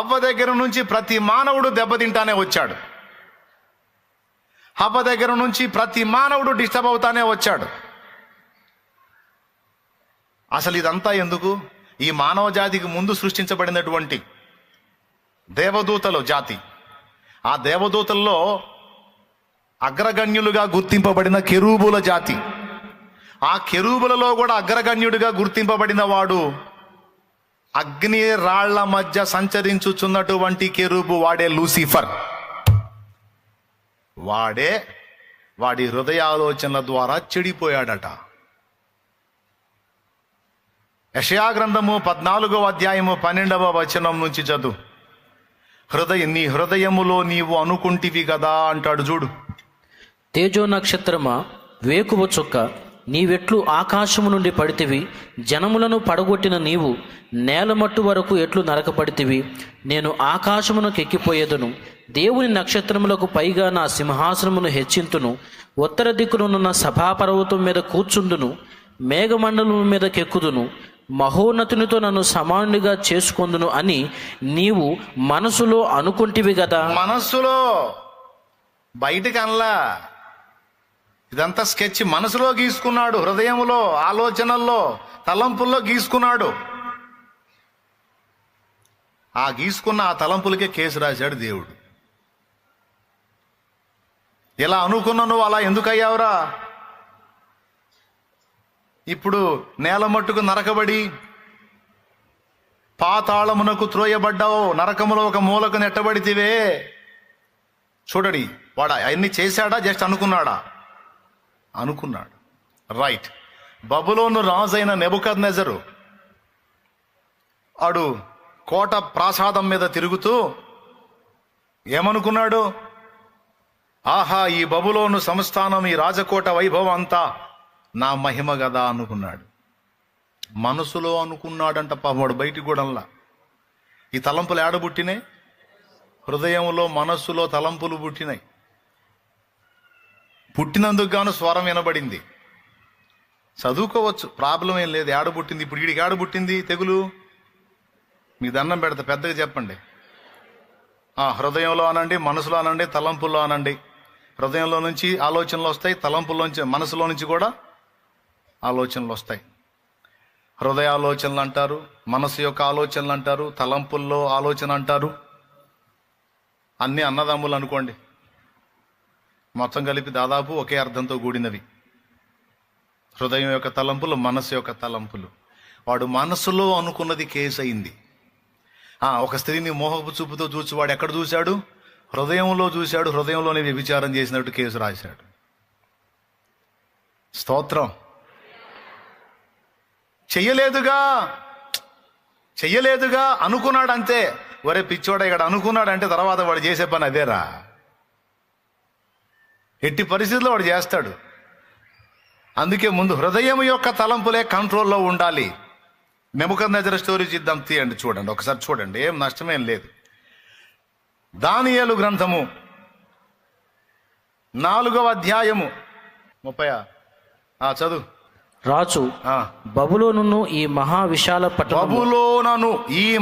హవ్వ దగ్గర నుంచి ప్రతి మానవుడు దెబ్బతింటానే వచ్చాడు. హవ్వ దగ్గర నుంచి ప్రతి మానవుడు డిస్టర్బ్ అవుతానే వచ్చాడు. అసలు ఇదంతా ఎందుకు? ఈ మానవ జాతికి ముందు సృష్టించబడినటువంటి దేవదూతల జాతి, ఆ దేవదూతల్లో అగ్రగణ్యులుగా గుర్తింపబడిన కెరూబుల జాతి, ఆ కెరూబులలో కూడా అగ్రగణ్యుడిగా గుర్తింపబడిన వాడు అగ్ని రాళ్ల మధ్య సంచరించుచున్నటువంటి కెరూబు, వాడే లూసిఫర్. వాడి హృదయాలోచనల ద్వారా చెడిపోయాడట. యెషయా గ్రంథము 14వ అధ్యాయము 12వ వచనం నుంచి చదువు. నీ హృదయములో నీవు అనుకుంటివి కదా అంటాడు చూడు. తేజో నక్షత్రమా, వేకువ చుక్క, నీవెట్లు ఆకాశము నుండి పడితివి. జనములను పడగొట్టిన నీవు నేలమట్టు వరకు ఎట్లు నరకపడితివి. నేను ఆకాశమునకు ఎక్కిపోయేదను, దేవుని నక్షత్రములకు పైగా నా సింహాసనమును హెచ్చింతును. ఉత్తర దిక్కునున్న సభాపర్వతం మీద కూర్చుందును, మేఘమండలము మీదకెక్కుదును, మహోన్నతునితో నన్ను సమానుడిగా చేసుకొందును అని నీవు మనసులో అనుకుంటివి కదా. మనస్సులో, బయటికి అనలా. ఇదంతా స్కెచ్ మనసులో గీసుకున్నాడు, హృదయంలో, ఆలోచనల్లో, తలంపుల్లో గీసుకున్నాడు. ఆ గీసుకున్న ఆ తలంపులకే కేసు రాశాడు దేవుడు. ఇలా అనుకున్నా నువ్వు అలా ఎందుకు అయ్యావురా? ఇప్పుడు నేల మట్టుకు నరకబడి పాతాళమునకు త్రోయబడ్డావు, నరకములో ఒక మూలకు నెట్టబడితివే. చూడడి, వాడు అవన్నీ చేశాడా, జస్ట్ అనుకున్నాడా? అనుకున్నాడు. రైట్. బబులోను రాజైన నెబుకద్నెజరు వాడు కోట ప్రాసాదం మీద తిరుగుతూ ఏమనుకున్నాడు? ఆహా, ఈ బబులోను సంస్థానం, ఈ రాజకోట వైభవం అంతా నా మహిమ కదా అనుకున్నాడు. మనసులో అనుకున్నాడంట. పాపడు బయటికి కూడంలా. ఈ తలంపులు ఏడబుట్టినాయి? హృదయంలో, మనస్సులో తలంపులు పుట్టినాయి. పుట్టినందుకు గాను స్వరం వినబడింది. చదువుకోవచ్చు, ప్రాబ్లం ఏం లేదు. ఏడబుట్టింది ఇప్పుడు? వీడికి ఏడబుట్టింది తెగులు? మీకు దండం పెడతా, పెద్దగా చెప్పండి. హృదయంలో అనండి, మనసులో అనండి, తలంపుల్లో అనండి. హృదయంలో నుంచి ఆలోచనలు వస్తాయి, తలంపుల్లోంచి, మనసులో నుంచి కూడా ఆలోచనలు వస్తాయి. హృదయాలోచనలు అంటారు, మనసు యొక్క ఆలోచనలు అంటారు, తలంపుల్లో ఆలోచన అంటారు. అన్నీ అన్నదమ్ములు అనుకోండి, మొత్తం కలిపి దాదాపు ఒకే అర్థంతో కూడినవి. హృదయం యొక్క తలంపులు, మనసు యొక్క తలంపులు. వాడు మనసులో అనుకున్నది కేసు అయింది. ఒక స్త్రీని మోహపు చూపుతో చూసి వాడు ఎక్కడ చూశాడు? హృదయంలో చూశాడు. హృదయంలోనే వ్యభిచారం చేసినట్టు కేసు రాశాడు. స్తోత్రం. చెయ్యలేదుగా అనుకున్నాడు అంతే. ఒరే పిచ్చోడ, ఇక్కడ అనుకున్నాడంటే తర్వాత వాడు చేసే పని అదేరా. ఎట్టి పరిస్థితుల్లో వాడు చేస్తాడు. అందుకే ముందు హృదయం యొక్క తలంపులే కంట్రోల్లో ఉండాలి. నెబుకద్నెజరు స్టోరీ చూద్దాం, తీయండి, చూడండి, ఒకసారి చూడండి, ఏం నష్టమేం లేదు. దానియేలు గ్రంథము 4వ అధ్యాయము 30. చదువు. రాజు బబులోనును ఈ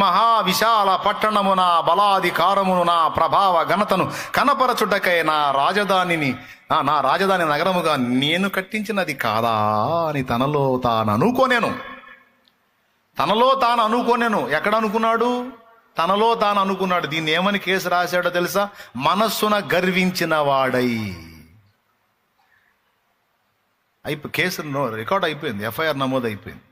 మహావిశాల పట్టణము నా బలాధికారమును, నా ప్రభావ ఘనతను కనపరచుటకై నా రాజధాని నగరముగా నేను కట్టించినది కాదా అని తనలో తాను అనుకోనేను. ఎక్కడ అనుకున్నాడు? తనలో తాను అనుకున్నాడు. దీన్ని ఏమని కేసు రాశాడో తెలుసా? మనస్సున గర్వించిన వాడై. కేసు రికార్డ్ అయిపోయింది, ఎఫ్ఐఆర్ నమోదు అయిపోయింది.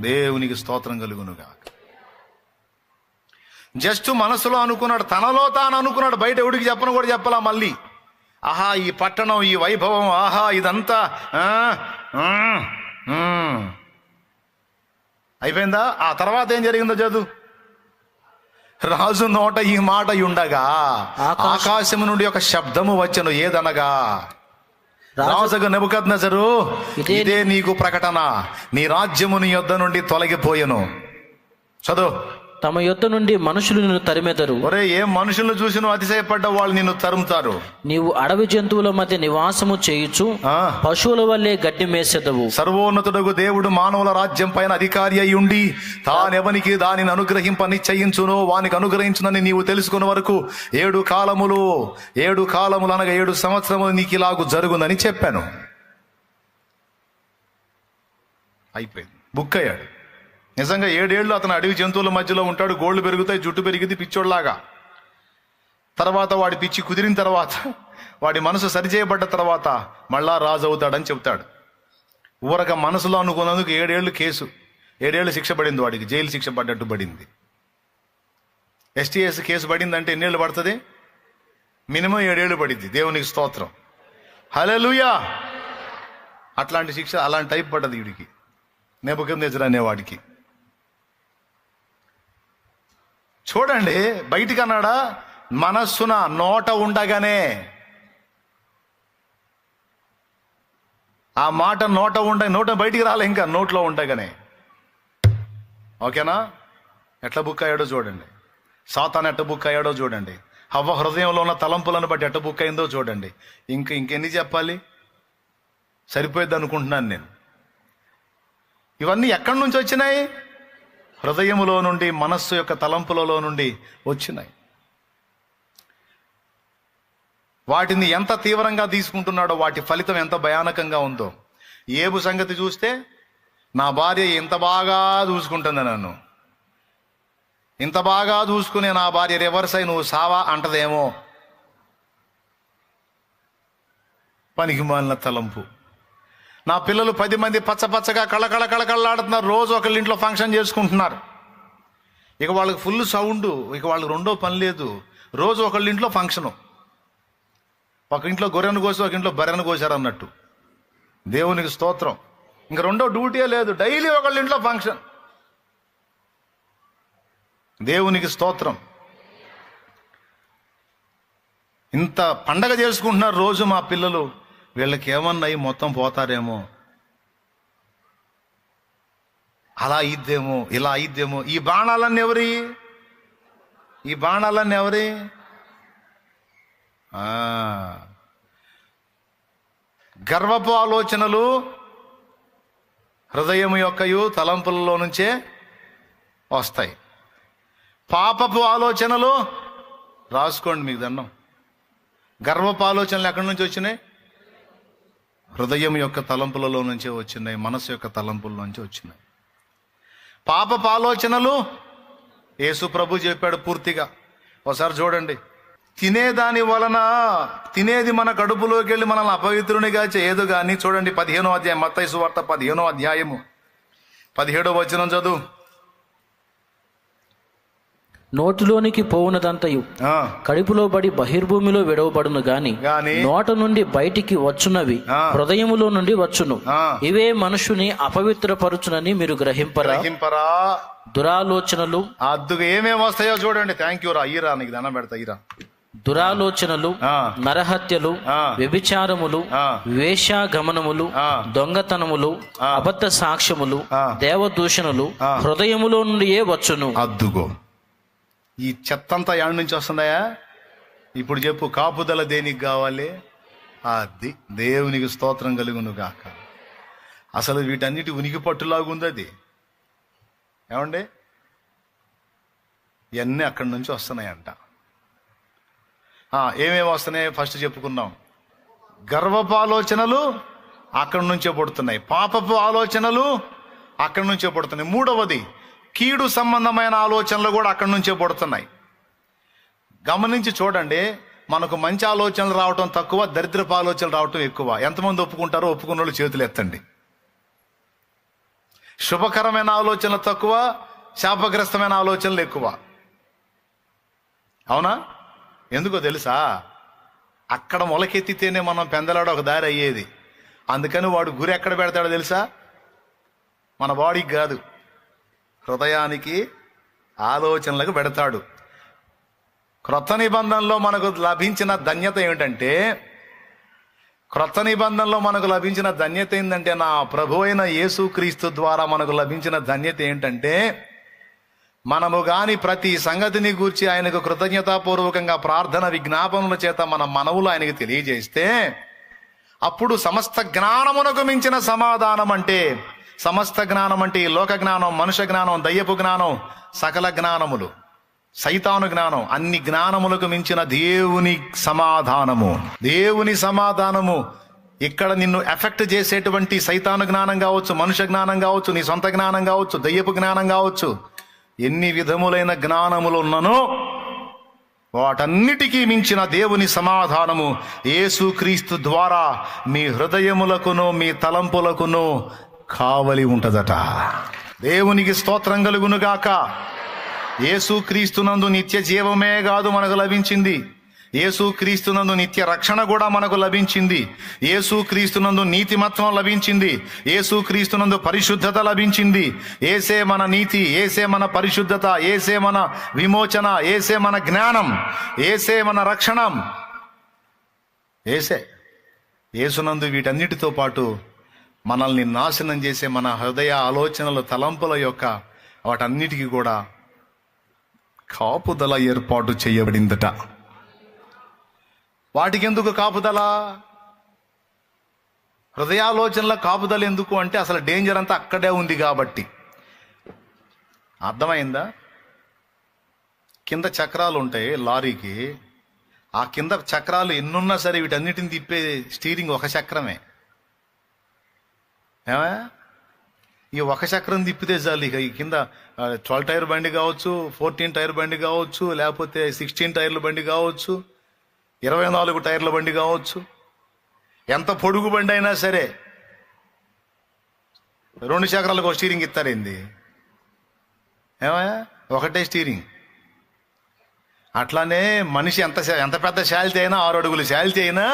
దేవునికి స్తోత్రం కలుగునుగా. జస్ట్ మనసులో అనుకున్నాడు, తనలో తాను అనుకున్నాడు. బయట ఎవడికి చెప్పను కూడా చెప్పలా. మళ్ళీ ఆహా ఈ పట్టణం, ఈ వైభవం, ఆహా ఇదంతా అయిపోయిందా? ఆ తర్వాత ఏం జరిగిందో చదువు. రాజు నోట ఈ మాట ఉండగా ఆకాశము నుండి ఒక శబ్దము వచ్చెను. ఏదనగా, రాజుకు నెబుకద్నెజరు, ఇదే నీకు ప్రకటన, నీ రాజ్యము నీ యొద్ద నుండి తొలగిపోయెను. చదువు. తమ యొద్ద నుండి మనుషులు నిన్ను తరిమెదరు. ఒరే, ఏ మనుషులను చూసి నువ్వు అతిశయపడ్డ వాళ్ళు నిన్ను తరుముతారు. నీవు అడవి జంతువుల మధ్య నివాసము చేయుచు పశువుల వల్లే గడ్డి మేసెదవు. సర్వోన్నతుడగు దేవుడు మానవుల రాజ్యం పైన అధికారి అయి ఉండి తానెవనికి దానిని అనుగ్రహింప నిశ్చయించునో వానికి అనుగ్రహించునని నీవు తెలుసుకున్న వరకు 7 కాలములు అనగా 7 సంవత్సరములు నీకు ఇలాగు జరుగునని చెప్పాను. అయిపోయింది, బుక్ అయ్యాడు. నిజంగా 7 ఏళ్ళు అతను అడవి జంతువుల మధ్యలో ఉంటాడు. గోళ్ళు పెరుగుతాయి, జుట్టు పెరిగింది పిచ్చోడ్లాగా. తర్వాత వాడి పిచ్చి కుదిరిన తర్వాత, వాడి మనసు సరిచేయబడ్డ తర్వాత మళ్ళా రాజు అవుతాడని చెప్తాడు. ఊరక మనసులో అనుకున్నందుకు 7 ఏళ్ళు కేసు, 7 ఏళ్ళు శిక్ష పడింది వాడికి, జైలు శిక్ష పడ్డట్టు పడింది. STS కేసు పడిందంటే ఎన్నేళ్ళు పడుతుంది? మినిమం 7 ఏళ్ళు పడింది. దేవునికి స్తోత్రం, హల్లెలూయా. అట్లాంటి శిక్ష, అలాంటి టైప్ పడ్డది వీడికి, నెబుకద్నెజరు అనేవాడికి. చూడండి, బయటికి అన్నాడా? మనస్సున నోట ఉండగానే, ఆ మాట నోట బయటికి రాలే, ఇంకా నోట్లో ఉండగానే. ఓకేనా? ఎట్లా బుక్ అయ్యాడో చూడండి. సాతాను ఎట్ట బుక్ అయ్యాడో చూడండి. హవ్వ హృదయంలో ఉన్న తలంపులను బట్టి ఎట్ట బుక్ అయిందో చూడండి. ఇంకెన్ని చెప్పాలి? సరిపోయింది అనుకుంటున్నాను నేను. ఇవన్నీ ఎక్కడి నుంచి వచ్చినాయి? హృదయములో నుండి, మనస్సు యొక్క తలంపులలో నుండి వచ్చినాయి. వాటిని ఎంత తీవ్రంగా తీసుకుంటున్నాడో, వాటి ఫలితం ఎంత భయానకంగా ఉందో. ఏబు సంగతి చూస్తే, నా భార్య ఇంత బాగా చూసుకుంటుంది, నన్ను ఇంత బాగా చూసుకునే నా భార్య రివర్స్ అయి నువ్వు సావా అంటదేమో. పనికి మాలిన తలంపు. నా పిల్లలు 10 మంది పచ్చపచ్చగా కళకళలాడుతున్నారు. రోజు ఒకళ్ళ ఇంట్లో ఫంక్షన్ చేసుకుంటున్నారు. ఇక వాళ్ళకి ఫుల్ సౌండ్, ఇక వాళ్ళకి రెండో పని లేదు. రోజు ఒకళ్ళ ఇంట్లో ఫంక్షను. ఒక ఇంట్లో గొర్రెను కోసి, ఒక ఇంట్లో బర్రెను కోసారు అన్నట్టు. దేవునికి స్తోత్రం. ఇంక రెండో డ్యూటీయే లేదు, డైలీ ఒకళ్ళ ఇంట్లో ఫంక్షన్. దేవునికి స్తోత్రం. ఇంత పండగ చేసుకుంటున్నారు రోజు మా పిల్లలు. వీళ్ళకి ఏమన్నాయి, మొత్తం పోతారేమో, అలా అయిద్దేమో, ఇలా అయిద్దేమో. ఈ బాణాలన్నీ ఎవరి? గర్వపు ఆలోచనలు హృదయం యొక్కయు తలంపులలో నుంచే వస్తాయి. పాపపు ఆలోచనలు, రాసుకోండి మీకు దండం. గర్వపు ఆలోచనలు ఎక్కడి నుంచి వచ్చినాయి? హృదయం యొక్క తలంపులలో నుంచే వచ్చినాయి, మనసు యొక్క తలంపుల నుంచి వచ్చినాయి. పాపపు ఆలోచనలు యేసు ప్రభు చెప్పాడు పూర్తిగా. ఒకసారి చూడండి. తినేదాని వలన, తినేది మన కడుపులోకి వెళ్ళి మనల్ని అపవిత్రునిగా చేయదు. కానీ చూడండి 15వ అధ్యాయం, మత్తయి సువార్త 15వ అధ్యాయము 17వ వచనం చదువు. నోటిలోనికి పోవునదంతయు కడుపులో పడి బహిర్భూమిలో విడవబడును గాని నోట నుండి బయటికి వచ్చునవి హృదయములో నుండి వచ్చును. ఇవే మనుషుని అపవిత్రపరచునని మీరు గ్రహింపరా? దురాలోచనలు. అద్దుగా ఏమేమి వస్తాయో చూడండి. థ్యాంక్ యూ రా. ఈరా, నీకు దండం పెడతా. ఈరా. దురాలోచనలు, నరహత్యలు, వ్యభిచారములు, వేశ్యాగమనములు, దొంగతనములు, అబద్ధ సాక్ష్యములు, దేవదూషణలు హృదయములో నుండియే వచ్చును. అద్దుగో, ఈ చెత్తంతా యాడ్ నుంచి వస్తుందయా? ఇప్పుడు చెప్పు, కాపుదల దేనికి కావాలి? అది దేవునికి స్తోత్రం కలుగును గాక. అసలు వీటన్నిటి ఉనికి పట్టులాగుంది అది. ఏమండి? ఇవన్నీ అక్కడి నుంచి వస్తున్నాయంట. ఏమేమి వస్తున్నాయి ఫస్ట్ చెప్పుకుందాం. గర్వపు ఆలోచనలు అక్కడి నుంచే పుడుతున్నాయి. పాపపు ఆలోచనలు అక్కడి నుంచే పుడుతున్నాయి. మూడవది, కీడు సంబంధమైన ఆలోచనలు కూడా అక్కడి నుంచే పుడుతున్నాయి. గమనించి చూడండి. మనకు మంచి ఆలోచనలు రావటం తక్కువ, దరిద్రపు ఆలోచనలు రావటం ఎక్కువ. ఎంతమంది ఒప్పుకుంటారో ఒప్పుకున్న వాళ్ళు చేతులు ఎత్తండి. శుభకరమైన ఆలోచనలు తక్కువ, శాపగ్రస్తమైన ఆలోచనలు ఎక్కువ. అవునా? ఎందుకో తెలుసా? అక్కడ మొలకెత్తితేనే మనం పెందలాడ ఒక దారి అయ్యేది. అందుకని వాడు గురి ఎక్కడ పెడతాడో తెలుసా? మన బాడీకి కాదు, హృదయానికి, ఆలోచనలకు పెడతాడు. క్రొత్త నిబంధనలో మనకు లభించిన ధన్యత ఏమిటంటే, నా ప్రభు అయిన యేసుక్రీస్తు ద్వారా మనకు లభించిన ధన్యత ఏంటంటే, మనము గాని ప్రతి సంగతిని గూర్చి ఆయనకు కృతజ్ఞతాపూర్వకంగా ప్రార్థన విజ్ఞాపనల చేత మన మనవులు ఆయనకు తెలియజేస్తే అప్పుడు సమస్త జ్ఞానమునకు మించిన సమాధానం అంటే, సమస్త జ్ఞానం అంటే ఈ లోక జ్ఞానం, మనుష్య జ్ఞానం, దయ్యపు జ్ఞానం, సకల జ్ఞానములు, సైతాను జ్ఞానం, అన్ని జ్ఞానములకు మించిన దేవుని సమాధానము. దేవుని సమాధానము ఇక్కడ నిన్ను ఎఫెక్ట్ చేసేటువంటి సైతాను జ్ఞానం కావచ్చు, మనుష్య జ్ఞానం కావచ్చు, నీ సొంత జ్ఞానం కావచ్చు, దయ్యపు జ్ఞానం కావచ్చు, ఎన్ని విధములైన జ్ఞానములు ఉన్ననో వాటన్నిటికీ మించిన దేవుని సమాధానము యేసుక్రీస్తు ద్వారా మీ హృదయములకును మీ తలంపులకును కావలి ఉంటదట. దేవునికి స్తోత్రం కలుగునుగాక. యేసుక్రీస్తునందు నిత్య జీవమే కాదు మనకు లభించింది, యేసుక్రీస్తునందు నిత్య రక్షణ కూడా మనకు లభించింది, యేసుక్రీస్తునందు నీతిమత్వం లభించింది, యేసుక్రీస్తునందు పరిశుద్ధత లభించింది. ఏసే మన నీతి, ఏసే మన పరిశుద్ధత, ఏసే మన విమోచన, ఏసే మన జ్ఞానం, ఏసే మన రక్షణం. యేసునందు వీటన్నిటితో పాటు మనల్ని నాశనం చేసే మన హృదయ ఆలోచనలు, తలంపుల యొక్క వాటన్నిటికీ కూడా కాపుదల ఏర్పాటు చేయబడిందట. వాటికి ఎందుకు కాపుదల? హృదయాలోచనల కాపుదల ఎందుకు అంటే అసలు డేంజర్ అంతా అక్కడే ఉంది కాబట్టి. అర్థమైందా? కింద చక్రాలు ఉంటాయి లారీకి, ఆ కింద చక్రాలు ఎన్నున్నా సరే వీటన్నిటిని తిప్పే స్టీరింగ్ ఒక చక్రమే. ఏమా ఈ ఒక చక్రం తిప్పితే చాలు. ఇక ఈ కింద 12 టైర్ బండి కావచ్చు, 14 టైర్ బండి కావచ్చు, లేకపోతే 16 టైర్ల బండి కావచ్చు, 24 టైర్ల బండి కావచ్చు, ఎంత పొడుగు బండి అయినా సరే 2 చక్రాలకు ఒక స్టీరింగ్ ఇస్తారేంది? ఏమయ్యా ఒకటే స్టీరింగ్. అట్లానే మనిషి ఎంత పెద్ద శాలిటీ అయినా, 6 అడుగుల శాలిటీ అయినా,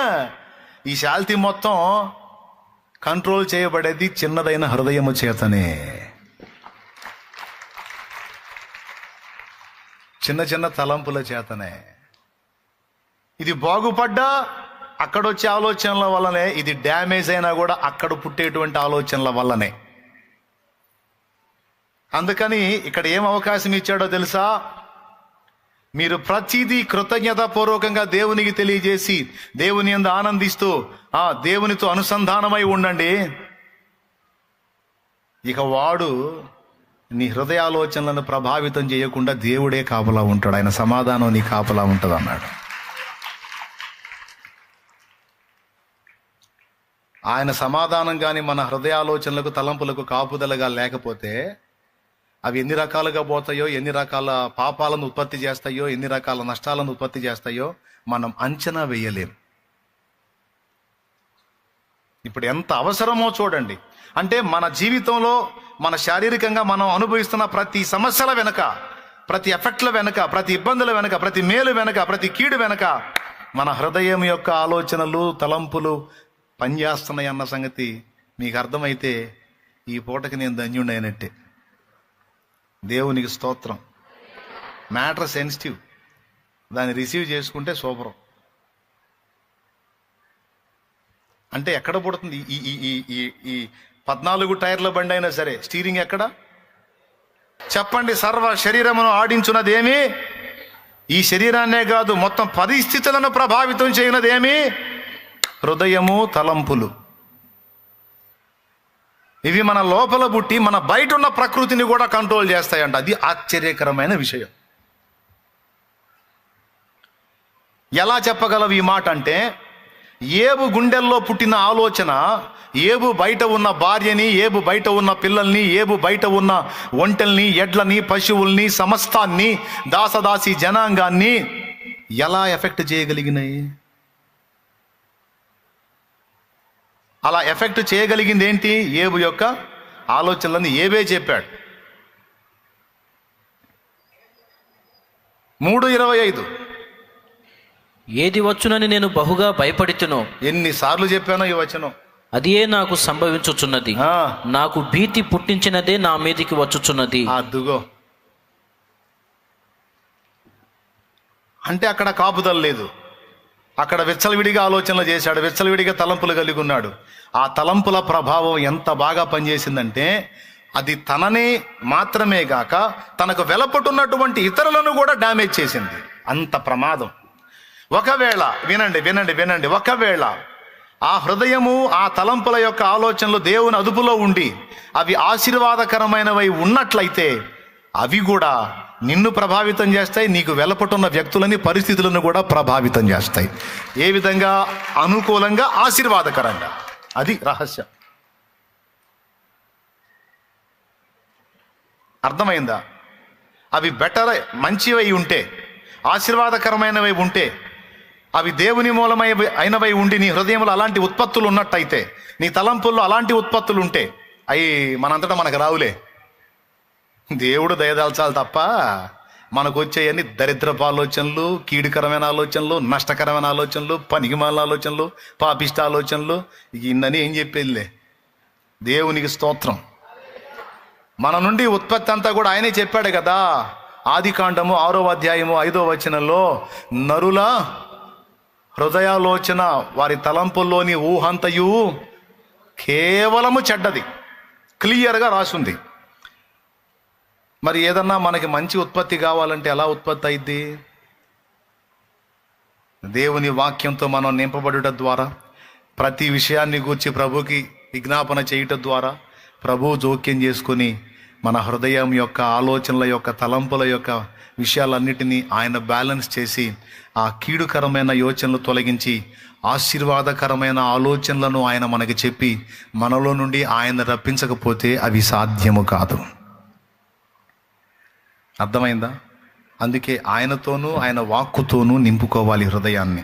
ఈ శాలిటీ మొత్తం కంట్రోల్ చేయబడేది చిన్నదైన హృదయము చేతనే. చిన్న చిన్న తలంపుల చేతనే. ఇది బాగుపడ్డా అక్కడొచ్చే ఆలోచనల వల్లనే, ఇది డ్యామేజ్ అయినా కూడా అక్కడ పుట్టేటువంటి ఆలోచనల వల్లనే. అందుకని ఇక్కడ ఏం అవకాశం ఇచ్చాడో తెలుసా? మీరు ప్రతిదీ కృతజ్ఞత పూర్వకంగా దేవునికి తెలియజేసి దేవుని యందు ఆనందిస్తూ దేవునితో అనుసంధానమై ఉండండి. ఇక వాడు నీ హృదయాలోచనలను ప్రభావితం చేయకుండా దేవుడే కాపలా ఉంటాడు. ఆయన సమాధానం నీ కాపలా ఉంటుంది అన్నాడు. ఆయన సమాధానం కానీ మన హృదయాలోచనలకు, తలంపులకు కాపుదలగా లేకపోతే అవి ఎన్ని రకాలుగా పోతాయో, ఎన్ని రకాల పాపాలను ఉత్పత్తి చేస్తాయో, ఎన్ని రకాల నష్టాలను ఉత్పత్తి చేస్తాయో మనం అంచనా వేయలేం. ఇప్పుడు ఎంత అవసరమో చూడండి. అంటే మన జీవితంలో, మన శారీరకంగా మనం అనుభవిస్తున్న ప్రతి సమస్యల వెనక, ప్రతి ఎఫెక్ట్ల వెనక, ప్రతి ఇబ్బందుల వెనక, ప్రతి మేలు వెనక, ప్రతి కీడు వెనక మన హృదయం యొక్క ఆలోచనలు, తలంపులు పనిచేస్తున్నాయి అన్న సంగతి మీకు అర్థమైతే ఈ పూటకి నేను ధన్యుడైనట్టే. దేవునికి స్తోత్రం. మ్యాటర్ సెన్సిటివ్, దాన్ని రిసీవ్ చేసుకుంటే సూపరం. అంటే ఎక్కడ పుడుతుంది ఈ 14 టైర్ల బండి అయినా సరే స్టీరింగ్ ఎక్కడ? చెప్పండి. సర్వ శరీరమును ఆడించున్నదేమి? ఈ శరీరాన్నే కాదు, మొత్తం పరిస్థితులను ప్రభావితం చేయనదేమి? హృదయము, తలంపులు. ఇవి మన లోపల పుట్టి మన బయట ఉన్న ప్రకృతిని కూడా కంట్రోల్ చేస్తాయంట. అది ఆశ్చర్యకరమైన విషయం. ఎలా చెప్పగలవు ఈ మాట అంటే, ఏబు గుండెల్లో పుట్టిన ఆలోచన, ఏబు బయట ఉన్న భార్యని, ఏబు బయట ఉన్న పిల్లల్ని, ఏబు బయట ఉన్న ఒంటెల్ని, ఎడ్లని, పశువుల్ని, సమస్తాన్ని, దాసదాసి జనాంగాన్ని ఎలా ఎఫెక్ట్ చేయగలిగినాయి? అలా ఎఫెక్ట్ చేయగలిగింది ఏంటి? ఏబు యొక్క ఆలోచనలని ఏబే చెప్పాడు. 3:25 ఏది వచ్చునని నేను బహుగా భయపడితునో. ఎన్నిసార్లు చెప్పానో ఈ వచనం. అదియే నాకు సంభవించుచున్నది. నాకు భీతి పుట్టించినదే నా మీదికి వచ్చుచున్నది. అదుగో. అంటే అక్కడ కాపుదల లేదు, అక్కడ విచ్చలవిడిగా ఆలోచనలు చేశాడు, విచ్చలవిడిగా తలంపులు కలిగి ఉన్నాడు. ఆ తలంపుల ప్రభావం ఎంత బాగా పనిచేసిందంటే అది తనని మాత్రమే గాక తనకు వెలపట్టున్నటువంటి ఇతరులను కూడా డ్యామేజ్ చేసింది. అంత ప్రమాదం. ఒకవేళ వినండి, ఒకవేళ ఆ హృదయము, ఆ తలంపుల యొక్క ఆలోచనలు దేవుని అదుపులో ఉండి అవి ఆశీర్వాదకరమైనవై ఉన్నట్లయితే అవి కూడా నిన్ను ప్రభావితం చేస్తాయి, నీకు వెలపట్టున్న వ్యక్తులని, పరిస్థితులను కూడా ప్రభావితం చేస్తాయి. ఏ విధంగా? అనుకూలంగా, ఆశీర్వాదకరంగా. అది రహస్యం. అర్థమైందా? అవి బెటర్, మంచివై ఉంటే, ఆశీర్వాదకరమైనవై ఉంటే, అవి దేవుని మూలమై అయినవై ఉండి నీ హృదయంలో అలాంటి ఉత్పత్తులు ఉన్నట్టయితే, నీ తలంపుల్లో అలాంటి ఉత్పత్తులు ఉంటే, అవి మనంతటా మనకు రావులే. దేవుడు దయదాల్చాలి తప్ప మనకు వచ్చేయన్ని దరిద్రపు ఆలోచనలు, కీడుకరమైన ఆలోచనలు, నష్టకరమైన ఆలోచనలు, పనికిమాలిన ఆలోచనలు, పాపిష్ట ఆలోచనలు, ఇన్నని ఏం చెప్పేదిలే. దేవునికి స్తోత్రం. మన నుండి ఉత్పత్తి అంతా కూడా ఆయనే చెప్పాడు కదా. ఆదికాండము 6వ అధ్యాయము 5వ వచనంలో, నరుల హృదయాలోచన, వారి తలంపుల్లోని ఊహంతయు కేవలము చెడ్డది, క్లియర్గా రాసుంది. మరి ఏదన్నా మనకి మంచి ఉత్పత్తి కావాలంటే ఎలా ఉత్పత్తి అయింది? దేవుని వాక్యంతో మనం నింపబడుట ద్వారా, ప్రతి విషయాన్ని గూర్చి ప్రభుకి విజ్ఞాపన చేయటం ద్వారా, ప్రభు జోక్యం చేసుకుని మన హృదయం యొక్క ఆలోచనల యొక్క తలంపుల యొక్క విషయాలన్నిటినీ ఆయన బ్యాలెన్స్ చేసి ఆ కీడుకరమైన యోచనలు తొలగించి ఆశీర్వాదకరమైన ఆలోచనలను ఆయన మనకి చెప్పి మనలో నుండి ఆయన రప్పించకపోతే అవి సాధ్యము కాదు. అర్థమైందా? అందుకే ఆయనతోనూ ఆయన వాక్కుతోనూ నింపుకోవాలి హృదయాన్ని.